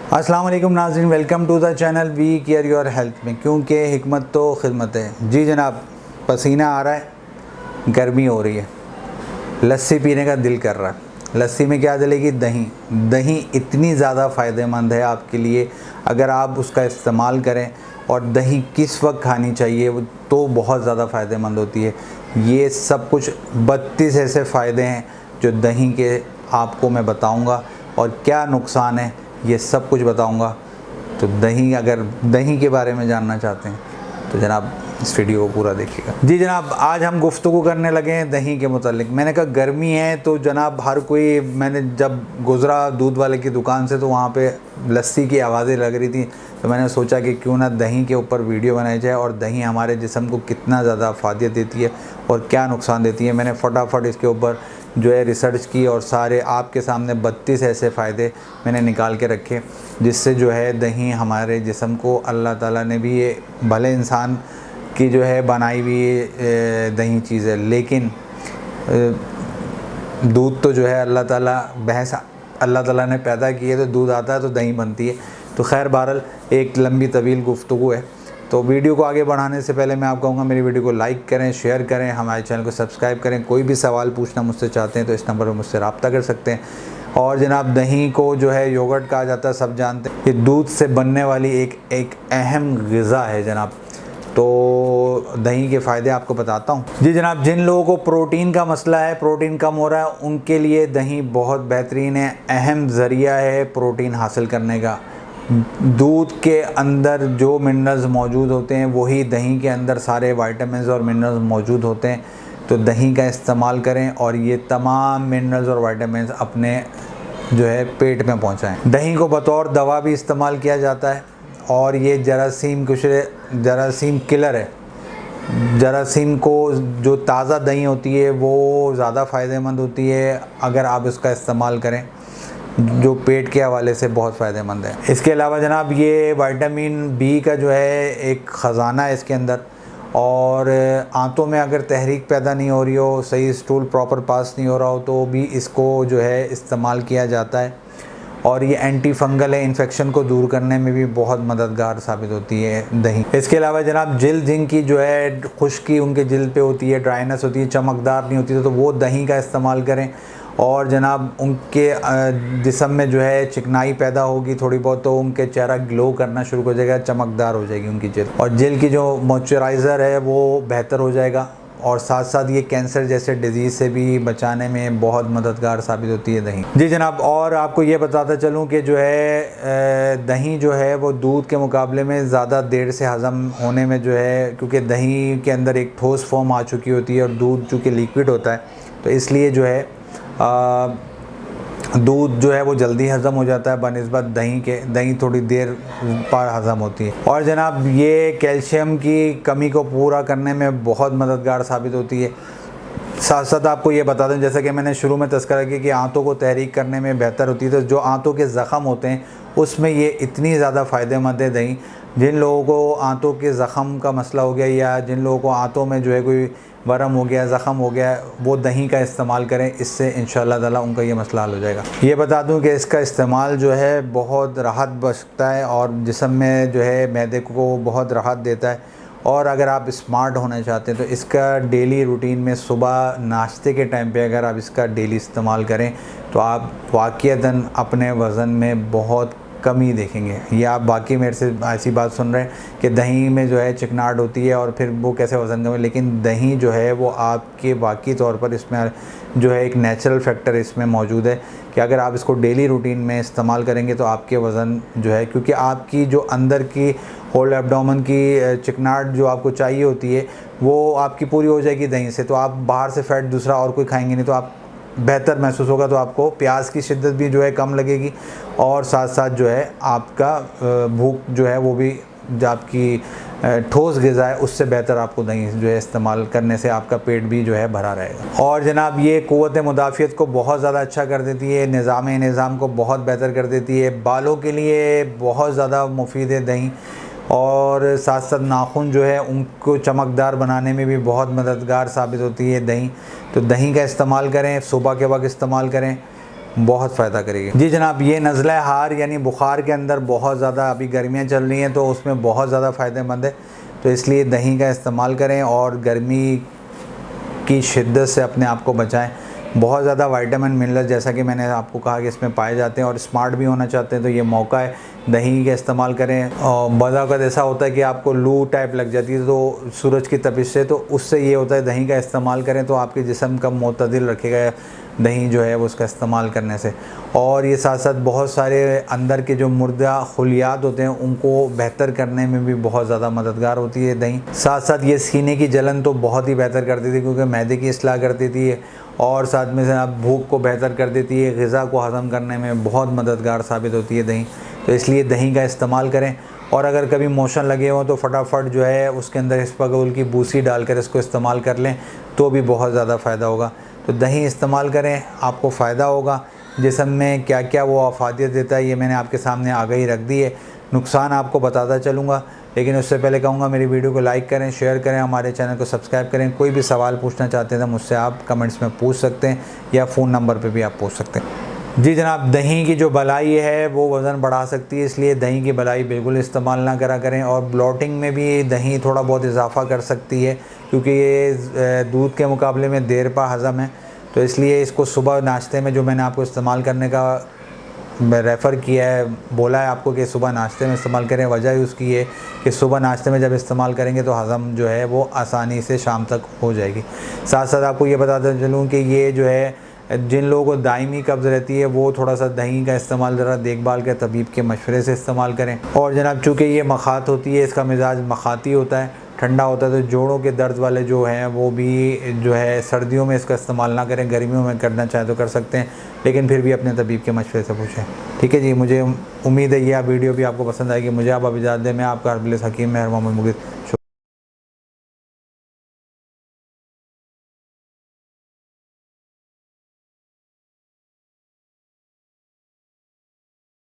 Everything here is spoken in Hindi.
अस्सलाम वालेकुम नाज़रीन, welcome to the channel we care your health में, क्योंकि हिकमत तो खिदमत है। जी जनाब, पसीना आ रहा है, गर्मी हो रही है, लस्सी पीने का दिल कर रहा है। लस्सी में क्या डलेगी? दही। दही इतनी ज़्यादा फ़ायदेमंद है आपके लिए अगर आप उसका इस्तेमाल करें। और दही किस वक्त खानी चाहिए वो तो बहुत ज़्यादा फ़ायदेमंद होती है। ये सब कुछ 32 ऐसे फ़ायदे हैं जो दही के आपको मैं बताऊंगा, और क्या नुकसान है ये सब कुछ बताऊंगा। तो दही, अगर दही के बारे में जानना चाहते हैं तो जनाब इस वीडियो को पूरा देखिएगा। जी जनाब, आज हम गुफ्तगू करने लगे हैं दही के मुतालिक। मैंने कहा गर्मी है तो जनाब हर कोई, मैंने जब गुज़रा दूध वाले की दुकान से तो वहाँ पे लस्सी की आवाज़ें लग रही थी, तो मैंने सोचा कि क्यों ना दही के ऊपर वीडियो बनाई जाए और दही हमारे जिस्म को कितना ज़्यादा फ़ायदे देती है और क्या नुकसान देती है। मैंने फटाफट इसके ऊपर जो है रिसर्च की और सारे आपके सामने 32 ऐसे फ़ायदे मैंने निकाल के रखे, जिससे जो है दही हमारे जिस्म को, अल्लाह ताला ने भी ये भले इंसान की जो है बनाई हुई दही चीज़ है, लेकिन दूध तो जो है अल्लाह ताला ने पैदा की है, तो दूध आता है तो दही बनती है। तो खैर बहरहाल एक लंबी तवील गुफ्तगू है। तो वीडियो को आगे बढ़ाने से पहले मैं आपको कहूँगा मेरी वीडियो को लाइक करें, शेयर करें, हमारे चैनल को सब्सक्राइब करें। कोई भी सवाल पूछना मुझसे चाहते हैं तो इस नंबर पर मुझसे रब्ता कर सकते हैं। और जनाब दही को जो है योगर्ट कहा जाता है, सब जानते हैं। ये दूध से बनने वाली एक अहम ग़िज़ा है जनाब। तो दही के फ़ायदे आपको बताता हूँ। जी जनाब, जिन लोगों को प्रोटीन का मसला है, प्रोटीन कम हो रहा है, उनके लिए दही बहुत बेहतरीन है, अहम ज़रिया है प्रोटीन हासिल करने का। दूध के अंदर जो मिनरल्स मौजूद होते हैं वही दही के अंदर सारे विटामिन्स और मिनरल्स मौजूद होते हैं। तो दही का इस्तेमाल करें और ये तमाम मिनरल्स और विटामिन्स अपने जो है पेट में पहुंचाएं। दही को बतौर दवा भी इस्तेमाल किया जाता है और ये जरासीम किलर है। जरासीम को जो ताज़ा दही होती है वो ज़्यादा फ़ायदेमंद होती है अगर आप इसका इस्तेमाल करें, जो पेट के हवाले से बहुत फ़ायदेमंद है। इसके अलावा जनाब ये विटामिन बी का जो है एक ख़जाना है इसके अंदर। और आंतों में अगर तहरीक पैदा नहीं हो रही हो, सही स्टूल प्रॉपर पास नहीं हो रहा हो, तो भी इसको जो है इस्तेमाल किया जाता है। और ये एंटी फंगल है, इन्फेक्शन को दूर करने में भी बहुत मददगार साबित होती है दही। इसके अलावा जनाब जिल्द जिनकी जो है खुश्की उनके जिल्द पे होती है, ड्राइनेस होती है, चमकदार नहीं होती, तो वो दही का इस्तेमाल करें। और जनाब उनके जिस्म में जो है चिकनाई पैदा होगी थोड़ी बहुत, तो उनके चेहरा ग्लो करना शुरू हो जाएगा, चमकदार हो जाएगी उनकी जिल्द, और जिल्द की जो मॉइस्चराइज़र है वो बेहतर हो जाएगा। और साथ साथ ये कैंसर जैसे डिजीज़ से भी बचाने में बहुत मददगार साबित होती है दही। जी जनाब, और आपको ये बताता चलूँ कि जो है दही जो है वो दूध के मुकाबले में ज़्यादा देर से हज़म होने में जो है, क्योंकि दही के अंदर एक ठोस फॉर्म आ चुकी होती है और दूध चूँकि लिक्विड होता है, तो इसलिए जो है दूध जो है वो जल्दी हज़म हो जाता है बनिस्बत दही के। दही थोड़ी देर पर हज़म होती है। और जनाब ये कैल्शियम की कमी को पूरा करने में बहुत मददगार साबित होती है। साथ साथ आपको ये बता दें, जैसा कि मैंने शुरू में तज़किरा किया कि आंतों को तहरीक करने में बेहतर होती है, तो जो आंतों के ज़ख़म होते हैं उसमें ये इतनी ज़्यादा फ़ायदेमंद है दही। जिन लोगों को आंतों के ज़ख़म का मसला हो गया, या जिन लोगों को आंतों में जो है कोई वरम हो गया, ज़ख़म हो गया, वो दही का इस्तेमाल करें, इससे इंशाअल्लाह ताला उनका ये मसला हल हो जाएगा। ये बता दूं कि इसका इस्तेमाल जो है बहुत राहत बख्शता है और जिस्म में जो है मैदे को बहुत राहत देता है। और अगर आप स्मार्ट होना चाहते हैं तो इसका डेली रूटीन में सुबह नाश्ते के टाइम पे अगर आप इसका डेली इस्तेमाल करें तो आप वाक़ईतन अपने वज़न में बहुत कमी देखेंगे। ये आप बाकी मेरे से ऐसी बात सुन रहे हैं कि दही में जो है चिकनाहट होती है और फिर वो कैसे वज़न कम है, लेकिन दही जो है वो आपके बाकी तौर पर इसमें जो है एक नेचुरल फैक्टर इसमें मौजूद है कि अगर आप इसको डेली रूटीन में इस्तेमाल करेंगे तो आपके वज़न जो है, क्योंकि आपकी जो अंदर की होल एब्डोमेन की चिकनाहट जो आपको चाहिए होती है वो आपकी पूरी हो जाएगी दही से। तो आप बाहर से फ़ैट दूसरा और कोई खाएंगे नहीं, तो आप बेहतर महसूस होगा। तो आपको प्यास की शिद्दत भी जो है कम लगेगी और साथ साथ जो है आपका भूख जो है वो भी, जो आपकी ठोस ग़िज़ा है उससे बेहतर आपको दही जो है इस्तेमाल करने से आपका पेट भी जो है भरा रहेगा। और जनाब ये क़ुव्वत मुदाफ़ियत को बहुत ज़्यादा अच्छा कर देती है, निज़ाम को बहुत बेहतर कर देती है, बालों के लिए बहुत ज़्यादा मुफीद है दही। और साथ साथ नाखून जो है उनको चमकदार बनाने में भी बहुत मददगार साबित होती है दही। तो दही का इस्तेमाल करें, सुबह के वक्त इस्तेमाल करें। बहुत फ़ायदा करेगी। जी जनाब, ये नज़ला हार यानी बुखार के अंदर बहुत ज़्यादा अभी गर्मियाँ चल रही हैं तो उसमें बहुत ज़्यादा फ़ायदेमंद है, तो इसलिए दही का इस्तेमाल करें और गर्मी की शिद्दत से अपने आप को बचाएं। बहुत ज़्यादा विटामिन मिनरल जैसा कि मैंने आपको कहा कि इसमें पाए जाते हैं, और स्मार्ट भी होना चाहते हैं तो ये मौका है, दही का इस्तेमाल करें। और बज़ औक़ात ऐसा होता है कि आपको लू टाइप लग जाती है तो सूरज की तपिश से, तो उससे ये होता है दही का इस्तेमाल करें तो आपके जिस्म का मुतदिल रखेगा दही जो है वो उसका इस्तेमाल करने से। और ये साथ साथ बहुत सारे अंदर के जो मुर्दा खुलियात होते हैं उनको बेहतर करने में भी बहुत ज़्यादा मददगार होती है दही। साथ साथ ये सीने की जलन तो बहुत ही बेहतर करती थी क्योंकि मैदे की इस्लाह कर देती है, और साथ में से आप भूख को बेहतर कर देती है, ग़िज़ा को हज़म करने में बहुत मददगार साबित होती है दही। तो इसलिए दही का इस्तेमाल करें। और अगर कभी मोशन लगे हों तो फटाफट जो है उसके अंदर हिस्पागोल की बूसी डालकर इसको इस्तेमाल कर लें तो भी बहुत ज़्यादा फ़ायदा होगा। तो दही इस्तेमाल करें, आपको फ़ायदा होगा। जिस्म में क्या क्या वो अफादियत देता है ये मैंने आपके सामने आगाही रख दी है, नुकसान आपको बताता चलूँगा, लेकिन उससे पहले कहूँगा मेरी वीडियो को लाइक करें, शेयर करें, हमारे चैनल को सब्सक्राइब करें। कोई भी सवाल पूछना चाहते हैं तो मुझसे आप कमेंट्स में पूछ सकते हैं या फ़ोन नंबर पर भी आप पूछ सकते हैं। जी जनाब, दही की जो बलाई है वो वज़न बढ़ा सकती है, इसलिए दही की बलाई बिल्कुल इस्तेमाल ना करा करें। और ब्लोटिंग में भी दही थोड़ा बहुत इजाफ़ा कर सकती है क्योंकि ये दूध के मुकाबले में देर पा हज़म है, तो इसलिए इसको सुबह नाश्ते में जो मैंने आपको इस्तेमाल करने का रेफ़र किया है, बोला है आपको कि सुबह नाश्ते में इस्तेमाल करें। वजह ही उसकी है कि सुबह नाश्ते में जब इस्तेमाल करेंगे तो हज़म जो है वो आसानी से शाम तक हो जाएगी। साथ साथ आपको ये बताता चलूँ कि ये जो है जिन लोगों को दायमी कब्ज़ रहती है वो थोड़ा सा दही का इस्तेमाल ज़रा देखभाल के तबीब के मशवरे से इस्तेमाल करें। और जनाब चूँकि ये मखात होती है, इसका मिजाज मखाती होता है, ठंडा होता है, तो जोड़ों के दर्द वाले जो हैं वो भी जो है सर्दियों में इसका इस्तेमाल ना करें, गर्मियों में करना चाहे तो कर सकते हैं, लेकिन फिर भी अपने तबीब के मशवरे से पूछें। ठीक है जी, मुझे उम्मीद है ये वीडियो भी आपको पसंद आएगी। मुझे आप अब इजाज़त दें, मैं आपका हरबिल हकीम मेहर मोहम्मद मुग़ीथ।